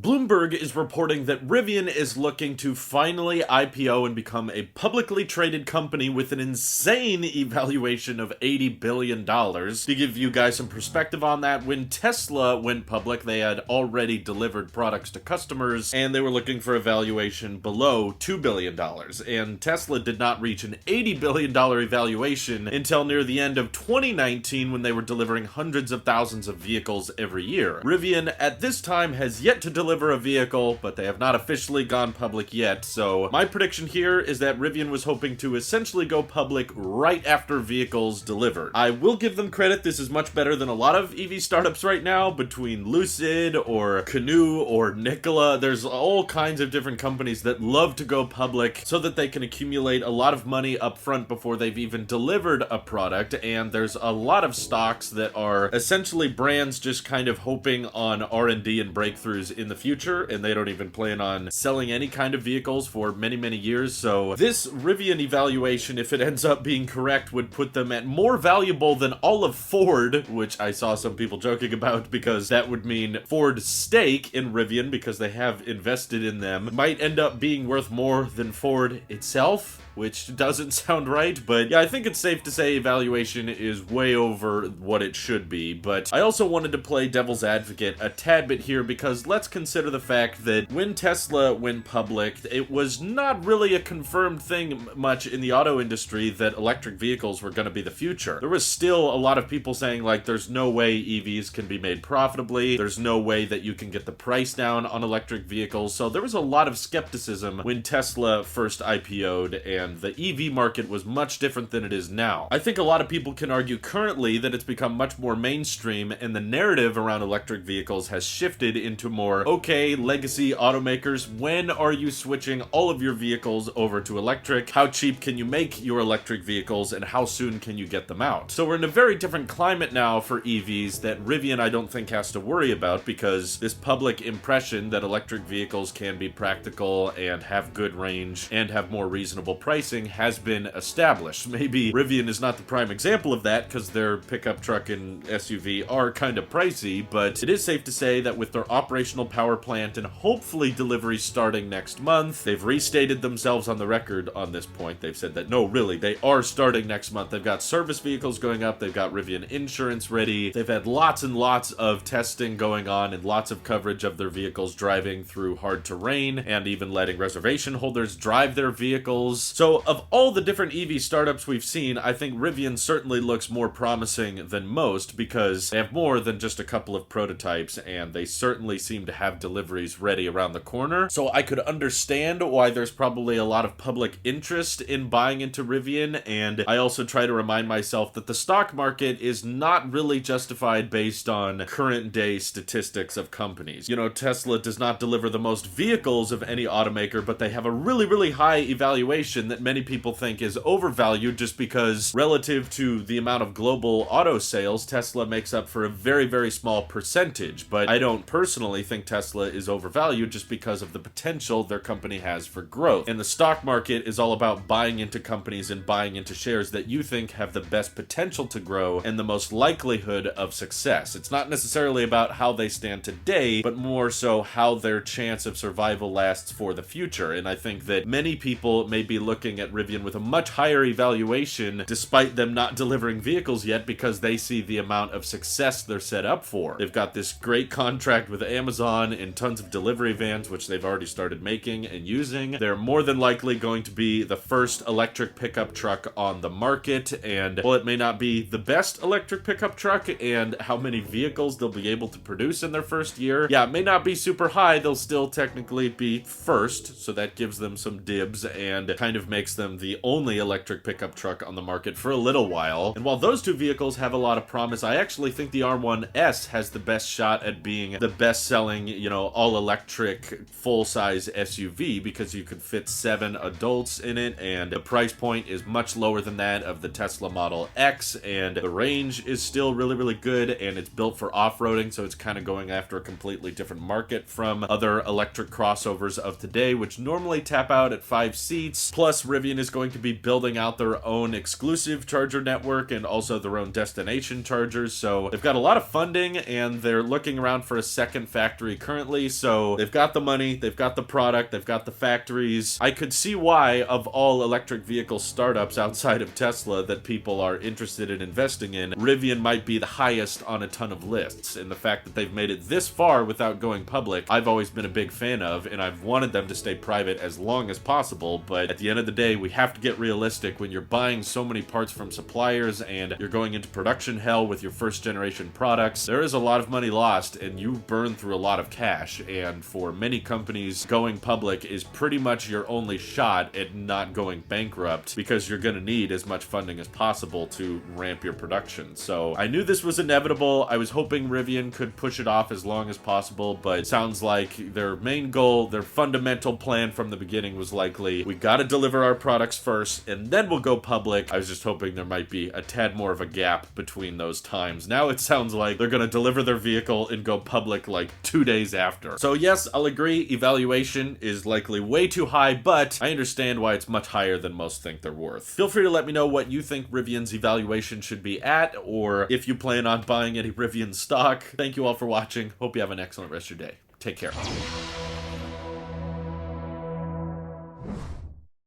Bloomberg is reporting that Rivian is looking to finally IPO and become a publicly traded company with an insane evaluation of $80 billion. To give you guys some perspective on that, when Tesla went public, they had already delivered products to customers, and they were looking for a valuation below $2 billion. And Tesla did not reach an $80 billion evaluation until near the end of 2019, when they were delivering hundreds of thousands of vehicles every year. Rivian, at this time, has yet to deliver a vehicle, but they have not officially gone public yet, so my prediction here is that Rivian was hoping to essentially go public right after vehicles delivered. I will give them credit, this is much better than a lot of EV startups right now, between Lucid or Canoo or Nikola. There's all kinds of different companies that love to go public so that they can accumulate a lot of money up front before they've even delivered a product, and there's a lot of stocks that are essentially brands just kind of hoping on R&D and breakthroughs in the future, and they don't even plan on selling any kind of vehicles for many, many years. So this Rivian evaluation, if it ends up being correct, would put them at more valuable than all of Ford, which I saw some people joking about because that would mean Ford's stake in Rivian, because they have invested in them, might end up being worth more than Ford itself, which doesn't sound right, but yeah, I think it's safe to say evaluation is way over what it should be. But I also wanted to play devil's advocate a tad bit here, because let's consider the fact that when Tesla went public, it was not really a confirmed thing much in the auto industry that electric vehicles were going to be the future. There was still a lot of people saying, like, there's no way EVs can be made profitably, there's no way that you can get the price down on electric vehicles, so there was a lot of skepticism when Tesla first IPO'd, and the EV market was much different than it is now. I think a lot of people can argue currently that it's become much more mainstream, and the narrative around electric vehicles has shifted into more, okay, legacy automakers, when are you switching all of your vehicles over to electric? How cheap can you make your electric vehicles, and how soon can you get them out? So we're in a very different climate now for EVs that Rivian I don't think has to worry about, because this public impression that electric vehicles can be practical and have good range and have more reasonable pricing has been established. Maybe Rivian is not the prime example of that, because their pickup truck and SUV are kind of pricey, but it is safe to say that with their operational power plant and hopefully delivery starting next month, they've restated themselves on the record on this point. They've said that, no, really, they are starting next month. They've got service vehicles going up, they've got Rivian insurance ready, they've had lots and lots of testing going on and lots of coverage of their vehicles driving through hard terrain, and even letting reservation holders drive their vehicles. So of all the different EV startups we've seen, I think Rivian certainly looks more promising than most, because they have more than just a couple of prototypes, and they certainly seem to have deliveries ready around the corner. So I could understand why there's probably a lot of public interest in buying into Rivian, and I also try to remind myself that the stock market is not really justified based on current day statistics of companies. You know, Tesla does not deliver the most vehicles of any automaker, but they have a really, really high evaluation that many people think is overvalued, just because relative to the amount of global auto sales, Tesla makes up for a very, very small percentage. But I don't personally think Tesla is overvalued, just because of the potential their company has for growth. And the stock market is all about buying into companies and buying into shares that you think have the best potential to grow and the most likelihood of success. It's not necessarily about how they stand today, but more so how their chance of survival lasts for the future. And I think that many people may be looking at Rivian with a much higher evaluation, despite them not delivering vehicles yet, because they see the amount of success they're set up for. They've got this great contract with Amazon and tons of delivery vans, which they've already started making and using. They're more than likely going to be the first electric pickup truck on the market, and while it may not be the best electric pickup truck, and how many vehicles they'll be able to produce in their first year, yeah, it may not be super high, they'll still technically be first, so that gives them some dibs and kind of makes them the only electric pickup truck on the market for a little while. And while those two vehicles have a lot of promise, I actually think the R1S has the best shot at being the best-selling, you know, all-electric, full-size SUV, because you could fit 7 adults in it, and the price point is much lower than that of the Tesla Model X, and the range is still really, really good, and it's built for off-roading, so it's kind of going after a completely different market from other electric crossovers of today, which normally tap out at 5 seats. Plus, Rivian is going to be building out their own exclusive charger network and also their own destination chargers, so they've got a lot of funding, and they're looking around for a second factory currently currently, so they've got the money, they've got the product, they've got the factories. I could see why, of all electric vehicle startups outside of Tesla that people are interested in investing in, Rivian might be the highest on a ton of lists. And the fact that they've made it this far without going public, I've always been a big fan of, and I've wanted them to stay private as long as possible. But at the end of the day, we have to get realistic. When you're buying so many parts from suppliers and you're going into production hell with your first generation products, there is a lot of money lost, and you burn through a lot of cash. And for many companies, going public is pretty much your only shot at not going bankrupt, because you're going to need as much funding as possible to ramp your production. So I knew this was inevitable. I was hoping Rivian could push it off as long as possible, but it sounds like their main goal, their fundamental plan from the beginning was likely, we gotta deliver our products first and then we'll go public. I was just hoping there might be a tad more of a gap between those times. Now it sounds like they're gonna deliver their vehicle and go public like 2 days after. So yes, I'll agree, evaluation is likely way too high, but I understand why it's much higher than most think they're worth. Feel free to let me know what you think Rivian's evaluation should be at, or if you plan on buying any Rivian stock. Thank you all for watching. Hope you have an excellent rest of your day. Take care.